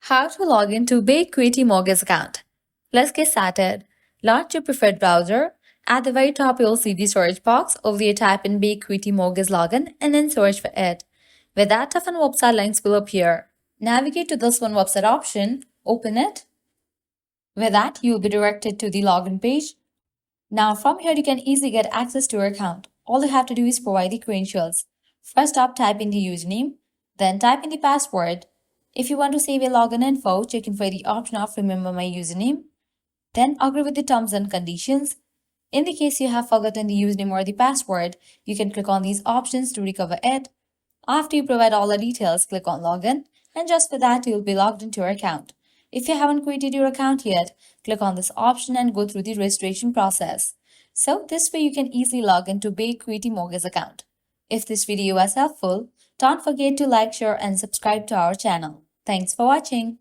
How to log into Bay Equity Mortgage account. Let's get started. Launch your preferred browser. At the very top, you'll see the search box. Over there, type in Bay Equity Mortgage login and then search for it. With that, a fun website links will appear. Navigate to this one website option. Open it. With that, you'll be directed to the login page. Now, from here, you can easily get access to your account. All you have to do is provide the credentials. First up, type in the username, then type in the password. If you want to save your login info, check in for the option of remember my username. Then agree with the terms and conditions. In the case you have forgotten the username or the password, you can click on these options to recover it. After you provide all the details, click on login, and just for that, you'll be logged into your account. If you haven't created your account yet, click on this option and go through the registration process. So this way you can easily log into Bay Equity Mortgage account. If this video was helpful, don't forget to like, share and subscribe to our channel. Thanks for watching.